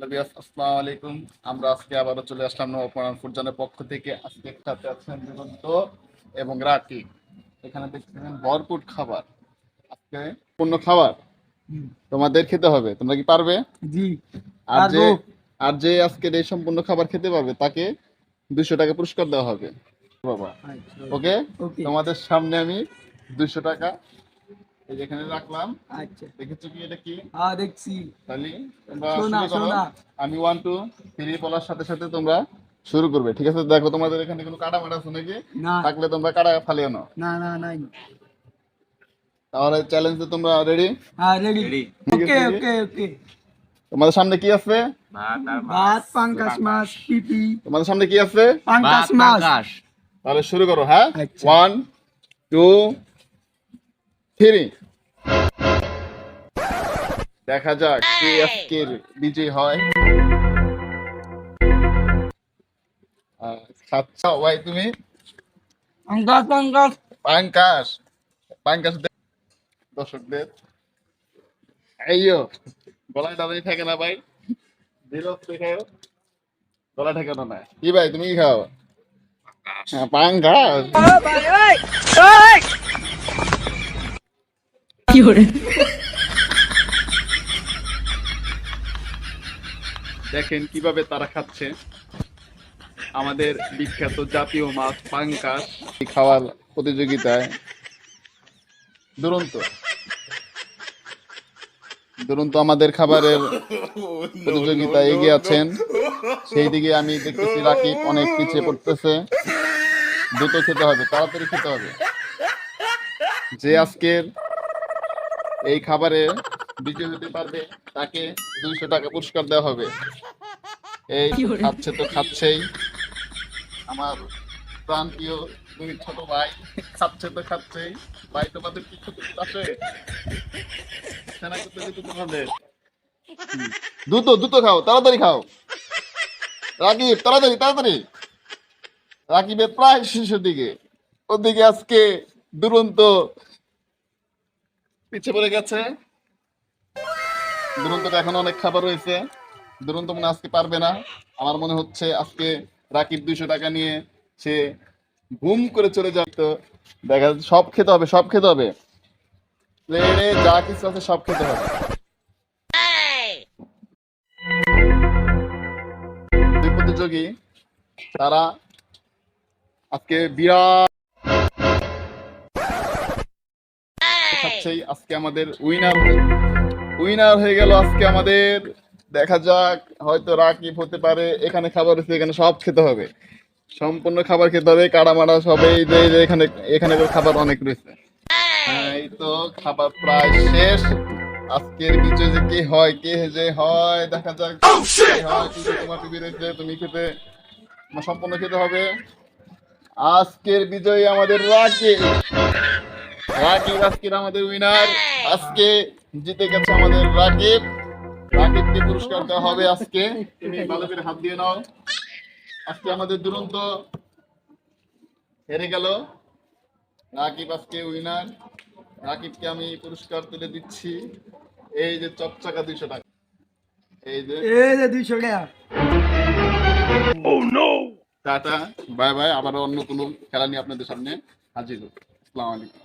আসসালামু আলাইকুম। আমরা আজকে আবারও চলে আসলাম নবপ্রাণ ফুডজানের পক্ষ থেকে। আজকে সাথে আছেন দুরন্ত এবং রাকিব। এখানে দেখছেন ভরপুর খাবার, আজকে পূর্ণ খাবার তোমাদের খেতে হবে। তোমরা কি পারবে? জি আর যে পারবো। আর যে আজকের এই সম্পূর্ণ খাবার খেতে পারবে তাকে 200 টাকা পুরস্কার দেওয়া হবে বাবা। ওকে, ওকে তোমাদের সামনে আমি 200 টাকা এই যে এখানে রাখলাম। আচ্ছা দেখেছো কি এটা কি? হ্যাঁ দেখছি। তাহলে তোমরা শোনা শুরু করো। শোনা আমি 1 2 3 বলার সাথে সাথে তোমরা শুরু করবে, ঠিক আছে? দেখো তোমাদের এখানে কোনো কাটা মাটা আছে নাকি? না থাকলে তোমরা কাটা ফালিও না। না না নাই। তাহলে চ্যালেঞ্জে তোমরা রেডি? হ্যাঁ রেডি। ঠিক ওকে আছে, ওকে ওকে। তোমাদের সামনে কি আছে? ভাত পাঙ্কাশ মাছ পিপি তোমাদের সামনে কি আছে? পাঙ্কাশ মাছ। তাহলে শুরু করো। হ্যাঁ, আচ্ছা। 1 2 3। দেখা যাক কে আজকের বিজয়ী হয়। আচ্ছা ভাই, তুমি পাঙ্কাশ পাঙ্কাশ। পাঙ্কাশ পাঙ্কাশ দর্শকদের এইও গলায় দাঁড়িয়ে থাকে না ভাই, ধীরস্থ খাও, গলা ঠেকানো না। কি ভাই, তুমি কি খাও? হ্যাঁ, পাঙ্কাশ। দেখেন কিভাবে তারা খাচ্ছে আমাদের বিখ্যাত জাতীয় মাছ পাঙ্কাশ। এই খাওয়ার প্রতিযোগিতায় দুরন্ত দুরন্ত আমাদের খাবারের প্রতিযোগিতায় এগিয়ে আছেন। সেই দিকে আমি দেখতেছি রাকিব অনেক পিছিয়ে পড়তেছে। দ্রুত খেতে হবে, তাড়াতাড়ি খেতে হবে। যে আজকের এই খাবারে বিজয়ী হতে পারবে তাকে 200 টাকা পুরস্কার দেওয়া হবে। এই খাচ্ছে তো খাচ্ছেই আমার প্রাণ প্রিয় দুই ছোট ভাই, খাচ্ছে তো খাচ্ছেই। ভাই, তোমাদের কি খেতে আসে? সেনা করতে কিন্তু তোমাদের দ্রুত দ্রুত খাও, তাড়াতাড়ি খাও। রাকিব তাড়াতাড়ি তাড়াতাড়ি। রাকিবের প্রায় শেষের দিকে, ওদিকে আজকে দুরন্ত পিছিয়ে পড়ে গেছে। দুরন্তটা এখন অনেক খাবার রয়েছে, দুরন্ত মনে হয় আজকে পারবে না। আমার মনে হচ্ছে আজকে রাকিব 200 টাকা নিয়ে সে ঘুম করে চলে যাবে। তো দেখা যাচ্ছে সব খেতে হবে, সব খেতে হবে, প্লেটে যা কিছু আছে সব খেতে হবে। দুই প্রতিযোগী তারা আজকে বিরাট খাচ্ছেই। আজকে আমাদের উইনার উইনার হয়ে গেল আজকে আমাদের। দেখা যাক, হয়তো রাকিব হতে পারে। এখানে খাবার আছে, এখানে সব খেতে হবে, সম্পূর্ণ খাবার খেতে হবে, কাড়া মাড়া সব। এই যে এই যে এখানে এখানে খাবার অনেক রয়েছে। হ্যাঁ, এই তো খাবার প্রায় শেষ। আজকের বিজয় যে কে হয়, কে যে হয়, দেখা যাক কে হয়। কিন্তু তোমার টিভি রয়েছে, তুমি খেতে সম্পূর্ণ খেতে হবে। আজকের বিজয়ী আমাদের রাকিব। রাকিব আজকের আমাদের উইনার। আজকে জিতে গেছে আমাদের রাকিব। রাকিবকে পুরস্কার দেওয়া হবে আজকে। তুমি ভালো করে হাত দিয়ে নাও। আজকে আমাদের দুরন্ত হেরে গেল, রাকিব আজকে উইনার। রাকিবকে আমি পুরস্কার তুলে দিচ্ছি। এই যে চকচকা 200 টাকা, এই যে। এই যে 200 টাকা। Tata, bye bye. আবার অন্য কোনো খেলা নিয়ে আপনাদের সামনে হাজির হব। আসসালামু আলাইকুম।